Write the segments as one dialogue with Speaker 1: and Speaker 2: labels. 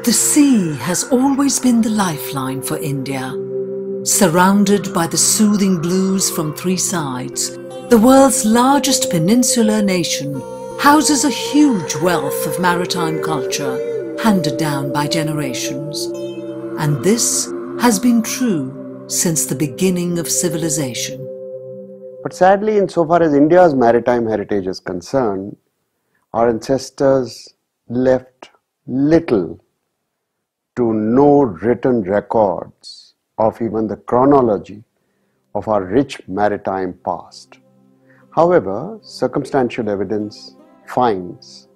Speaker 1: The sea has always been the lifeline for India. Surrounded by the soothing blues from three sides, the world's largest peninsular nation houses a huge wealth of maritime culture handed down by generations. And this has been true since the beginning of civilization.
Speaker 2: But sadly, insofar as India's maritime heritage is concerned, our ancestors left little to no written records of even the chronology of our rich maritime past. However, circumstantial evidence finds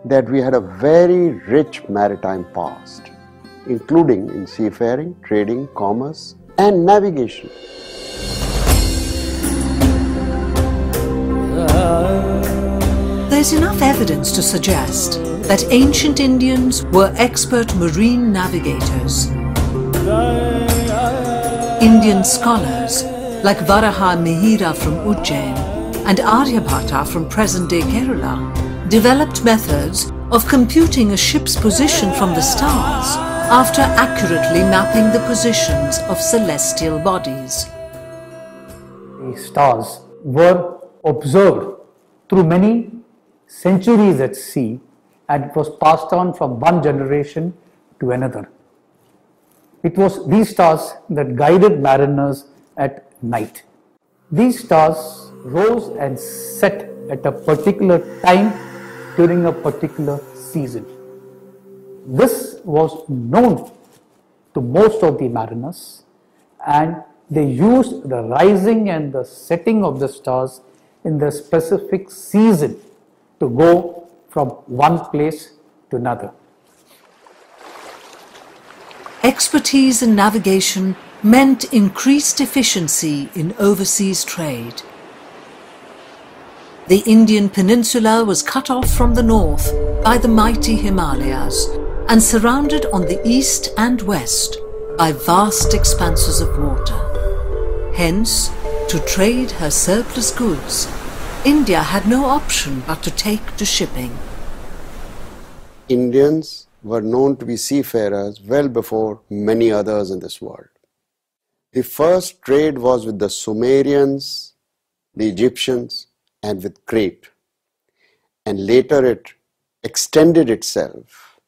Speaker 2: that we had a very rich maritime past, including in seafaring, trading, commerce, and navigation.
Speaker 1: There's enough evidence to suggest that ancient Indians were expert marine navigators. Indian scholars like Varaha Mihira from Ujjain and Aryabhata from present-day Kerala developed methods of computing a ship's position from the stars after accurately mapping the positions of celestial bodies.
Speaker 3: The stars were observed through many centuries at sea, and it was passed on from one generation to another. It was these stars that guided mariners at night. These stars rose and set at a particular time during a particular season. This was known to most of the mariners, and they used the rising and the setting of the stars in the specific season to go from one place to another.
Speaker 1: Expertise in navigation meant increased efficiency in overseas trade. The Indian peninsula was cut off from the north by the mighty Himalayas and surrounded on the east and west by vast expanses of water. Hence, to trade her surplus goods, India had no option but to take to shipping.
Speaker 2: Indians were known to be seafarers well before many others in this world. The first trade was with the Sumerians, the Egyptians, and with Crete, and later it extended itself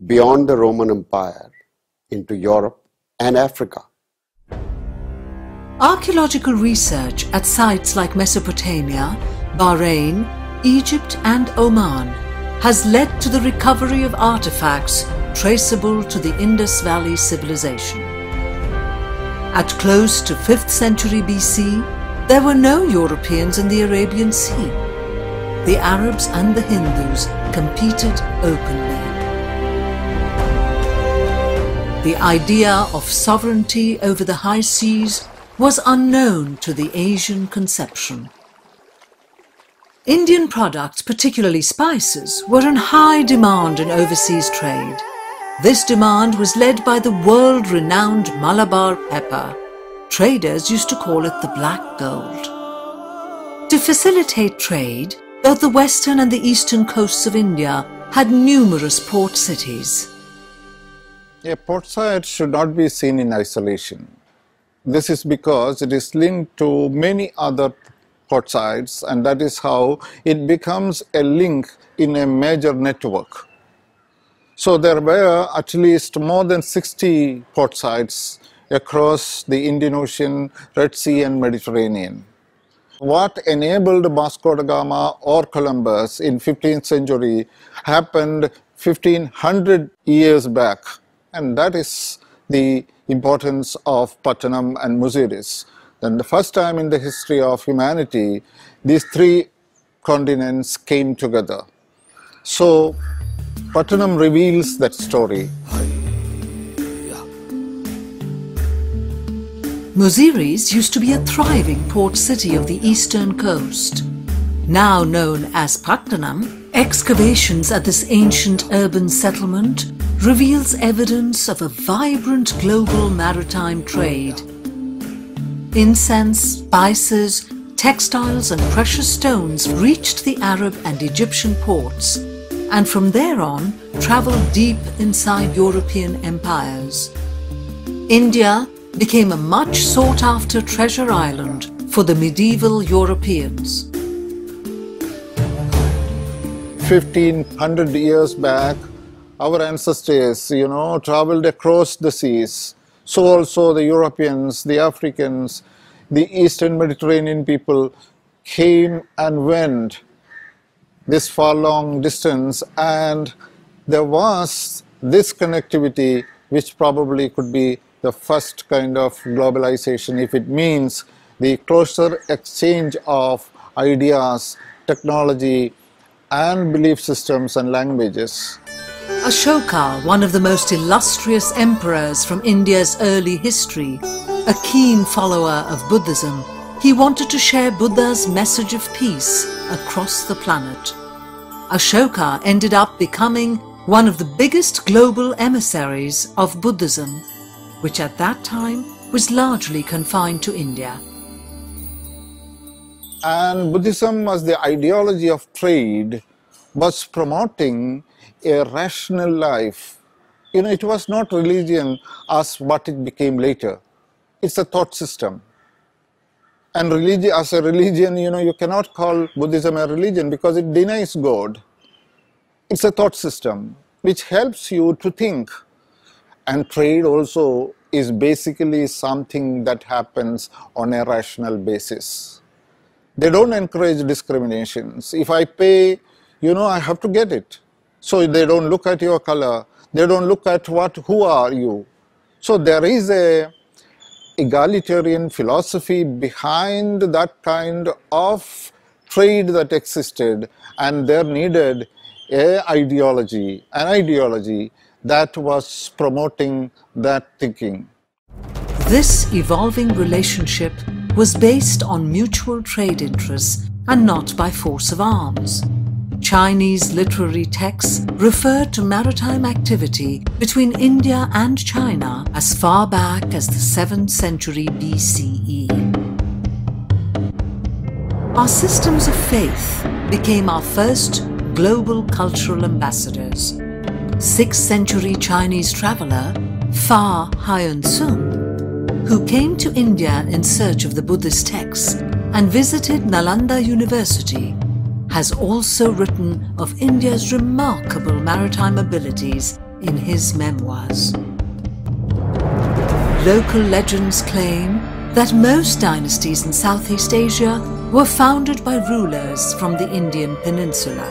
Speaker 2: beyond the Roman Empire into Europe and Africa.
Speaker 1: Archaeological research at sites like Mesopotamia, Bahrain, Egypt and Oman has led to the recovery of artifacts traceable to the Indus Valley civilization. At close to 5th century BC, there were no Europeans in the Arabian Sea. The Arabs and the Hindus competed openly. The idea of sovereignty over the high seas was unknown to the Asian conception. Indian products, particularly spices, were in high demand in overseas trade. This demand was led by the world-renowned Malabar pepper. Traders used to call it the black gold. To facilitate trade, both the western and the eastern coasts of India had numerous port cities.
Speaker 4: A port site should not be seen in isolation. This is because it is linked to many other port sites, and that is how it becomes a link in a major network. So there were at least more than 60 port sites across the Indian Ocean, Red Sea and Mediterranean. What enabled Vasco da Gama or Columbus in 15th century happened 1500 years back, and that is the importance of Pattanam and Muziris. Then the first time in the history of humanity, these three continents came together. So Pattanam reveals that story.
Speaker 1: Muziris used to be a thriving port city of the eastern coast. Now known as Pattanam, excavations at this ancient urban settlement reveals evidence of a vibrant global maritime trade. Incense, spices, textiles and precious stones reached the Arab and Egyptian ports, and from there on travelled deep inside European empires. India became a much sought-after treasure island for the medieval Europeans.
Speaker 4: 1500 years back, our ancestors, traveled across the seas. So also the Europeans, the Africans, the Eastern Mediterranean people came and went this far long distance, and there was this connectivity which probably could be the first kind of globalization, if it means the closer exchange of ideas, technology, and belief systems and languages.
Speaker 1: Ashoka, one of the most illustrious emperors from India's early history, a keen follower of Buddhism, he wanted to share Buddha's message of peace across the planet. Ashoka ended up becoming one of the biggest global emissaries of Buddhism, which at that time was largely confined to India.
Speaker 4: And Buddhism, as the ideology of trade, was promoting a rational life. It was not religion as what it became later. It's a thought system. And religion, as a religion, you cannot call Buddhism a religion because it denies God. It's a thought system which helps you to think. And trade also is basically something that happens on a rational basis. They don't encourage discriminations. If I pay, I have to get it. So they don't look at your color. They don't look at who are you. So there is a egalitarian philosophy behind that kind of trade that existed, and there needed an ideology that was promoting that thinking.
Speaker 1: This evolving relationship was based on mutual trade interests and not by force of arms. Chinese literary texts referred to maritime activity between India and China as far back as the 7th century BCE. Our systems of faith became our first global cultural ambassadors. 6th century Chinese traveller Fa Haiyan-sung, who came to India in search of the Buddhist texts and visited Nalanda University, has also written of India's remarkable maritime abilities in his memoirs. Local legends claim that most dynasties in Southeast Asia were founded by rulers from the Indian peninsula.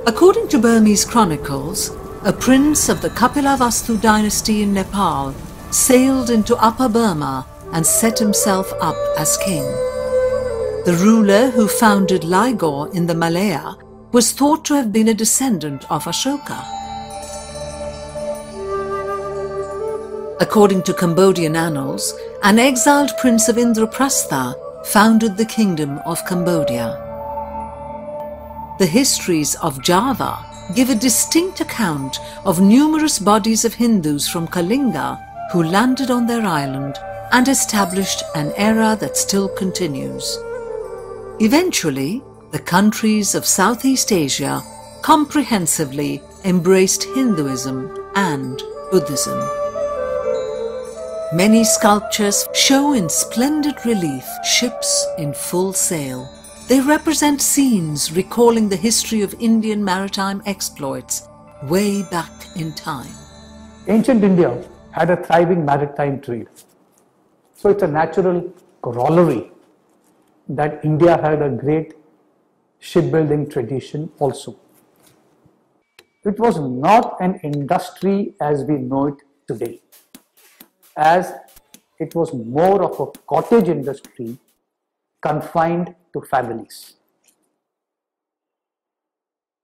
Speaker 1: According to Burmese chronicles, a prince of the Kapilavastu dynasty in Nepal sailed into Upper Burma and set himself up as king. The ruler who founded Ligor in the Malaya was thought to have been a descendant of Ashoka. According to Cambodian annals, an exiled prince of Indraprastha founded the kingdom of Cambodia. The histories of Java give a distinct account of numerous bodies of Hindus from Kalinga who landed on their island and established an era that still continues. Eventually, the countries of Southeast Asia comprehensively embraced Hinduism and Buddhism. Many sculptures show in splendid relief ships in full sail. They represent scenes recalling the history of Indian maritime exploits way back in time.
Speaker 3: Ancient India had a thriving maritime trade. So it's a natural corollary that India had a great shipbuilding tradition also. It was not an industry as we know it today, as it was more of a cottage industry confined to families.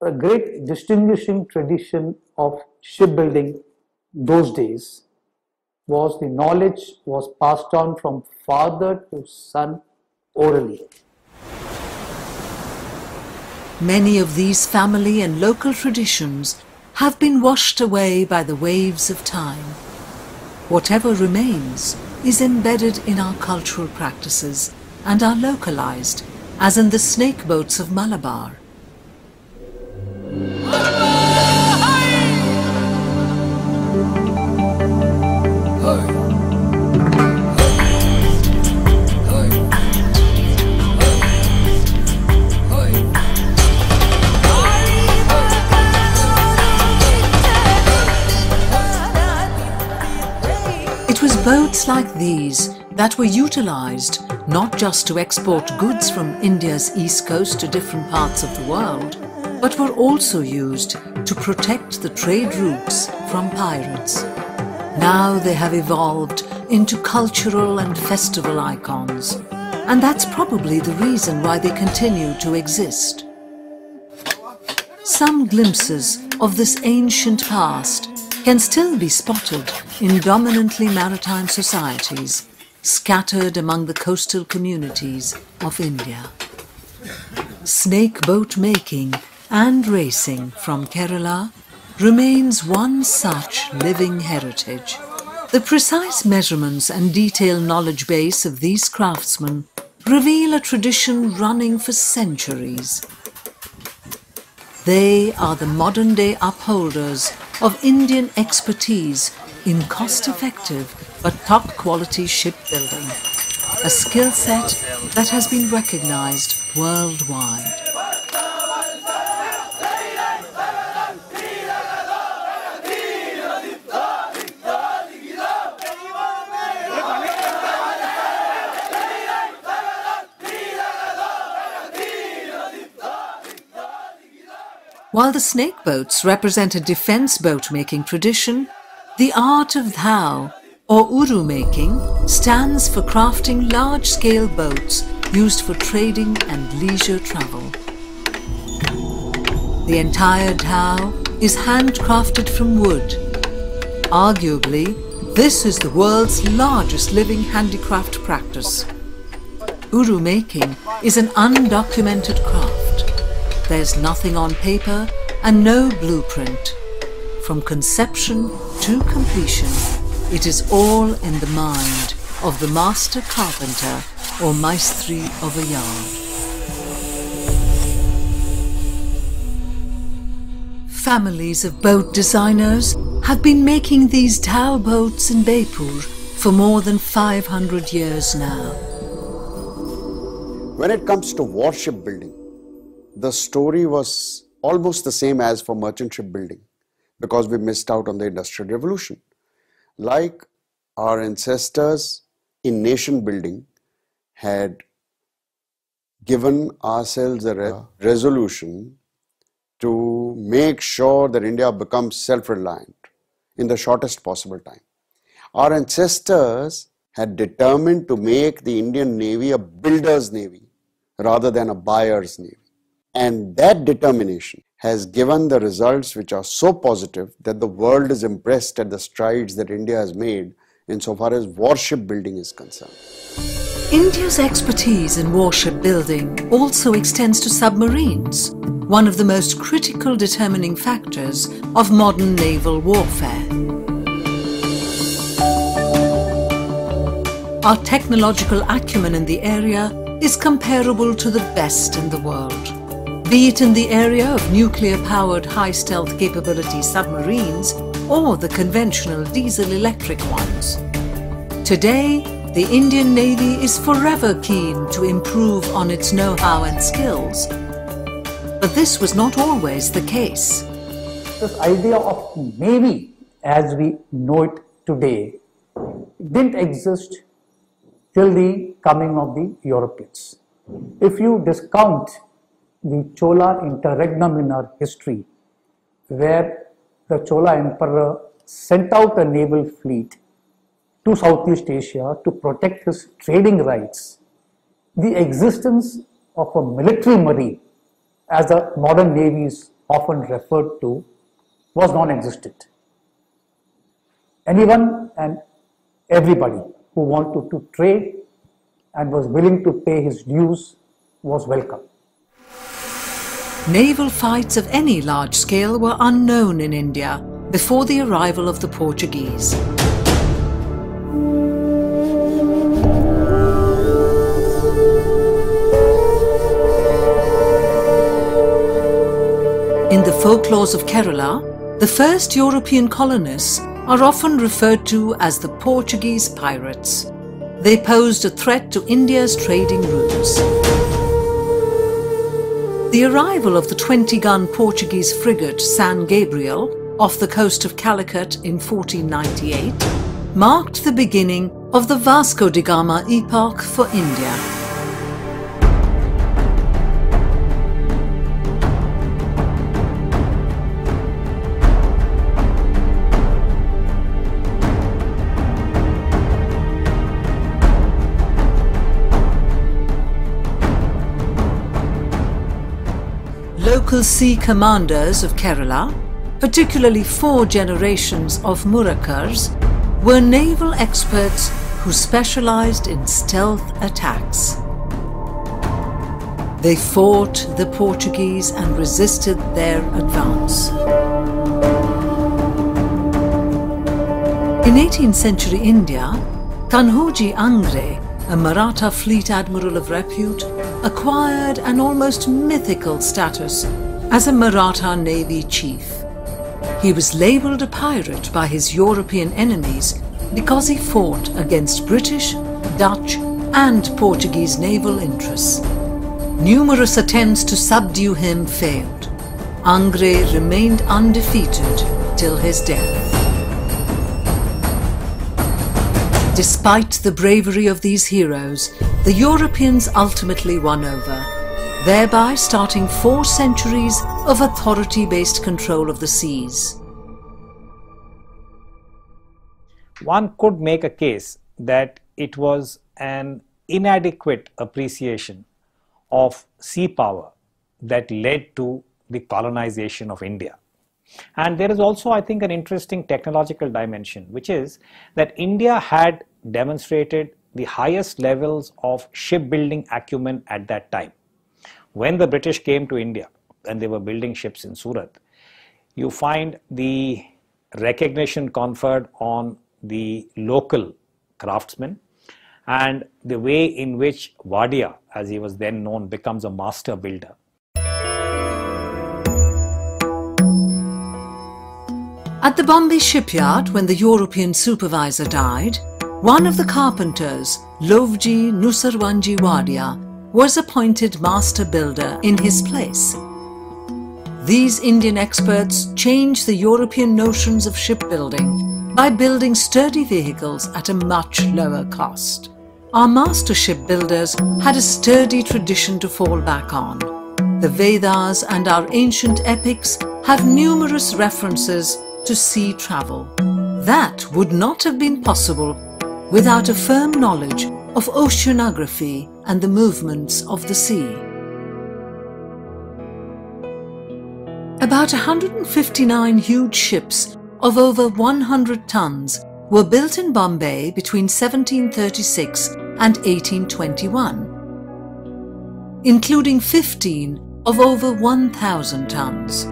Speaker 3: A great distinguishing tradition of shipbuilding those days was the knowledge was passed on from father to son orally.
Speaker 1: Many of these family and local traditions have been washed away by the waves of time. Whatever remains is embedded in our cultural practices and are localized, as in the snake boats of Malabar. It was boats like these that were utilized not just to export goods from India's east coast to different parts of the world, but were also used to protect the trade routes from pirates. Now they have evolved into cultural and festival icons, and that's probably the reason why they continue to exist. Some glimpses of this ancient past can still be spotted in dominantly maritime societies scattered among the coastal communities of India. Snake boat making and racing from Kerala remains one such living heritage. The precise measurements and detailed knowledge base of these craftsmen reveal a tradition running for centuries. They are the modern-day upholders of Indian expertise in cost-effective but top-quality shipbuilding, a skill set that has been recognized worldwide. While the snake boats represent a defense boat-making tradition, the art of dhao, or uru making, stands for crafting large-scale boats used for trading and leisure travel. The entire dhao is handcrafted from wood. Arguably, this is the world's largest living handicraft practice. Uru making is an undocumented craft. There's nothing on paper and no blueprint. From conception to completion, it is all in the mind of the master carpenter or maestri of a yard. Families of boat designers have been making these dhao boats in Baipur for more than 500 years now.
Speaker 2: When it comes to warship building, the story was almost the same as for merchant ship building because we missed out on the Industrial Revolution. Like our ancestors in nation building had given ourselves a resolution to make sure that India becomes self-reliant in the shortest possible time. Our ancestors had determined to make the Indian Navy a builder's navy rather than a buyer's navy. And that determination has given the results which are so positive that the world is impressed at the strides that India has made insofar as warship building is concerned.
Speaker 1: India's expertise in warship building also extends to submarines, one of the most critical determining factors of modern naval warfare. Our technological acumen in the area is comparable to the best in the world. Be it in the area of nuclear-powered high-stealth capability submarines or the conventional diesel-electric ones. Today, the Indian Navy is forever keen to improve on its know-how and skills. But this was not always the case.
Speaker 3: This idea of Navy as we know it today didn't exist till the coming of the Europeans. If you discount the Chola interregnum in our history, where the Chola Emperor sent out a naval fleet to Southeast Asia to protect his trading rights, the existence of a military marine, as the modern navy is often referred to, was non-existent. Anyone and everybody who wanted to trade and was willing to pay his dues was welcome.
Speaker 1: Naval fights of any large scale were unknown in India before the arrival of the Portuguese. In the folklores of Kerala, the first European colonists are often referred to as the Portuguese pirates. They posed a threat to India's trading routes. The arrival of the 20-gun Portuguese frigate San Gabriel off the coast of Calicut in 1498 marked the beginning of the Vasco da Gama epoch for India. Local sea commanders of Kerala, particularly 4 generations of Murakars, were naval experts who specialized in stealth attacks. They fought the Portuguese and resisted their advance. In 18th century India, Kanhoji Angre, a Maratha fleet admiral of repute, acquired an almost mythical status as a Maratha navy chief. He was labelled a pirate by his European enemies because he fought against British, Dutch and Portuguese naval interests. Numerous attempts to subdue him failed. Angre remained undefeated till his death. Despite the bravery of these heroes, the Europeans ultimately won over, thereby starting 4 centuries of authority-based control of the seas.
Speaker 5: One could make a case that it was an inadequate appreciation of sea power that led to the colonization of India. And there is also, I think, an interesting technological dimension, which is that India had demonstrated the highest levels of shipbuilding acumen at that time. When the British came to India and they were building ships in Surat, you find the recognition conferred on the local craftsmen and the way in which Wadia, as he was then known, becomes a master builder.
Speaker 1: At the Bombay shipyard, when the European supervisor died, one of the carpenters, Lovji Nusarwanji Wadia, was appointed master builder in his place. These Indian experts changed the European notions of shipbuilding by building sturdy vehicles at a much lower cost. Our master shipbuilders had a sturdy tradition to fall back on. The Vedas and our ancient epics have numerous references to sea travel. That would not have been possible without a firm knowledge of oceanography and the movements of the sea. About 159 huge ships of over 100 tons were built in Bombay between 1736 and 1821, including 15 of over 1,000 tons.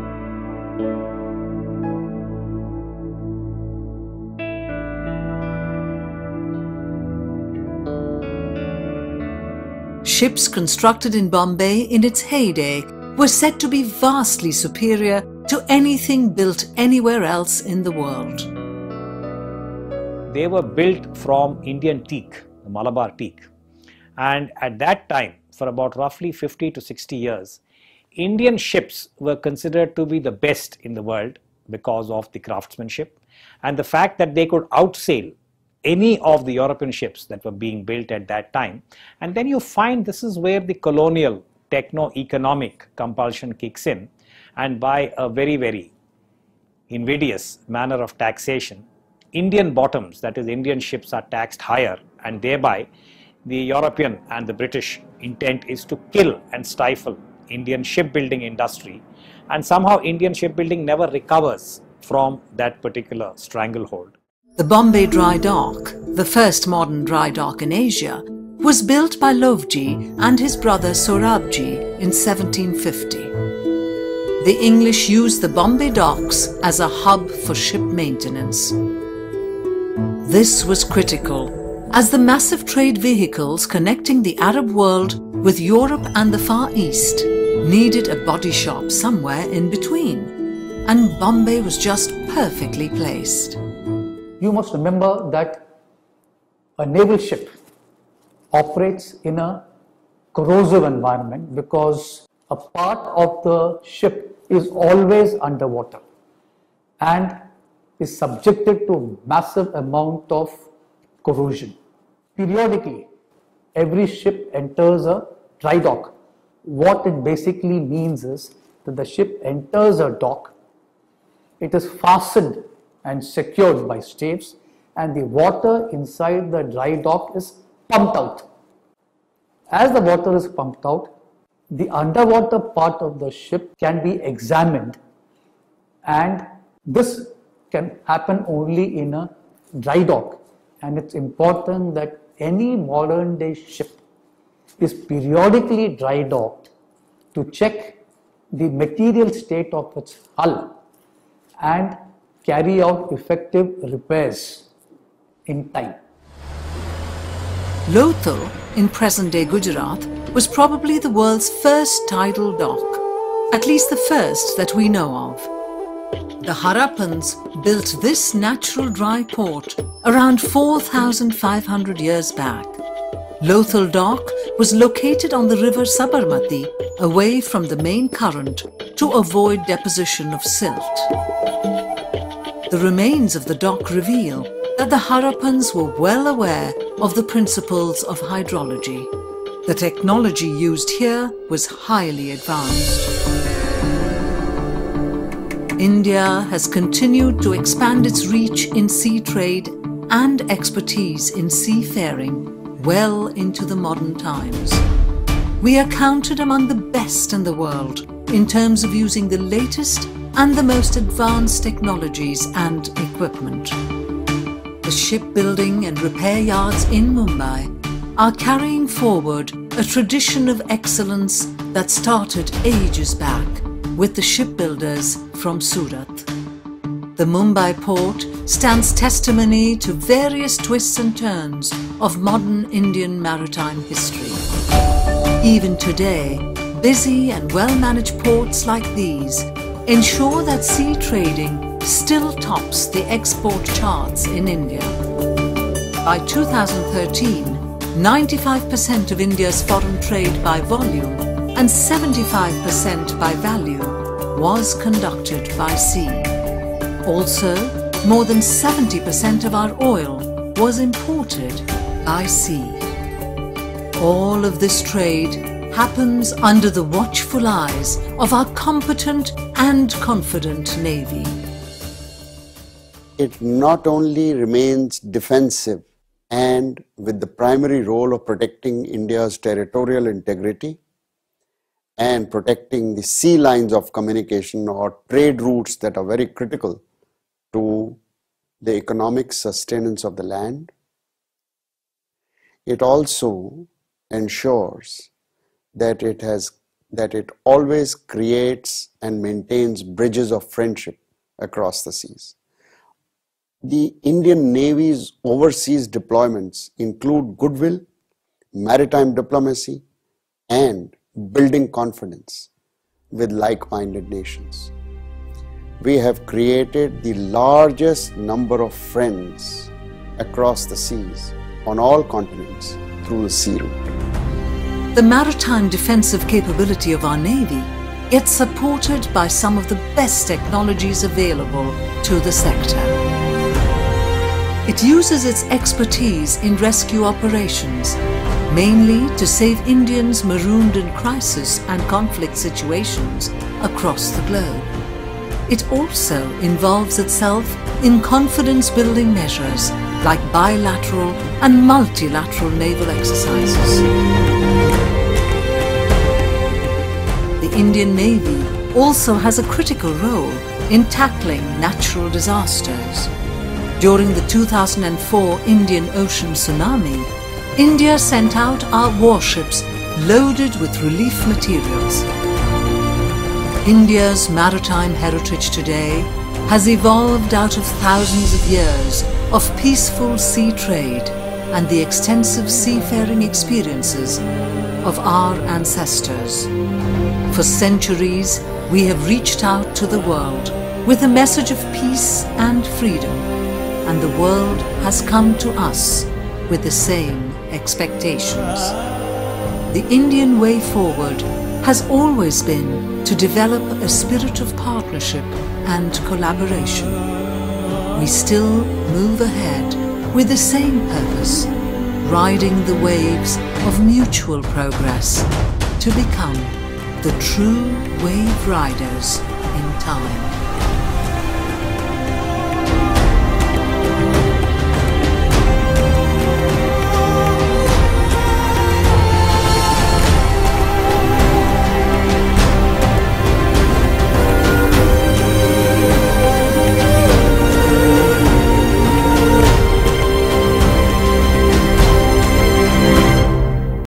Speaker 1: Ships constructed in Bombay in its heyday were said to be vastly superior to anything built anywhere else in the world.
Speaker 5: They were built from Indian teak, the Malabar teak. And at that time, for about roughly 50 to 60 years, Indian ships were considered to be the best in the world because of the craftsmanship and the fact that they could outsail any of the European ships that were being built at that time. And then you find this is where the colonial techno-economic compulsion kicks in, and by a very, very invidious manner of taxation, Indian bottoms, that is Indian ships, are taxed higher, and thereby the European and the British intent is to kill and stifle Indian shipbuilding industry, and somehow Indian shipbuilding never recovers from that particular stranglehold.
Speaker 1: The Bombay Dry Dock, the first modern dry dock in Asia, was built by Lovji and his brother Sorabji in 1750. The English used the Bombay docks as a hub for ship maintenance. This was critical, as the massive trade vehicles connecting the Arab world with Europe and the Far East needed a body shop somewhere in between, and Bombay was just perfectly placed.
Speaker 3: You must remember that a naval ship operates in a corrosive environment because a part of the ship is always underwater and is subjected to massive amount of corrosion. Periodically, every ship enters a dry dock. What it basically means is that the ship enters a dock, it is fastened and secured by staves, and the water inside the dry dock is pumped out. As the water is pumped out, the underwater part of the ship can be examined, and this can happen only in a dry dock. And it's important that any modern day ship is periodically dry docked to check the material state of its hull and carry out effective repairs in time.
Speaker 1: Lothal, in present-day Gujarat, was probably the world's first tidal dock, at least the first that we know of. The Harappans built this natural dry port around 4,500 years back. Lothal Dock was located on the river Sabarmati, away from the main current to avoid deposition of silt. The remains of the dock reveal that the Harappans were well aware of the principles of hydrology. The technology used here was highly advanced. India has continued to expand its reach in sea trade and expertise in seafaring well into the modern times. We are counted among the best in the world in terms of using the latest and the most advanced technologies and equipment. The shipbuilding and repair yards in Mumbai are carrying forward a tradition of excellence that started ages back with the shipbuilders from Surat. The Mumbai port stands testimony to various twists and turns of modern Indian maritime history. Even today, busy and well-managed ports like these ensure that sea trading still tops the export charts in India. By 2013, 95% of India's foreign trade by volume and 75% by value was conducted by sea. Also, more than 70% of our oil was imported by sea. All of this trade happens under the watchful eyes of our competent and confident Navy.
Speaker 2: It not only remains defensive and with the primary role of protecting India's territorial integrity and protecting the sea lines of communication or trade routes that are very critical to the economic sustenance of the land. It also ensures that it always creates and maintains bridges of friendship across the seas. The Indian Navy's overseas deployments include goodwill, maritime diplomacy, and building confidence with like-minded nations. We have created the largest number of friends across the seas on all continents through the sea route.
Speaker 1: The maritime defensive capability of our Navy is supported by some of the best technologies available to the sector. It uses its expertise in rescue operations, mainly to save Indians marooned in crisis and conflict situations across the globe. It also involves itself in confidence-building measures like bilateral and multilateral naval exercises. The Indian Navy also has a critical role in tackling natural disasters. During the 2004 Indian Ocean tsunami, India sent out our warships loaded with relief materials. India's maritime heritage today has evolved out of thousands of years of peaceful sea trade and the extensive seafaring experiences of our ancestors. For centuries, we have reached out to the world with a message of peace and freedom, and the world has come to us with the same expectations. The Indian way forward has always been to develop a spirit of partnership and collaboration. We still move ahead with the same purpose, riding the waves of mutual progress to become the true wave riders in time.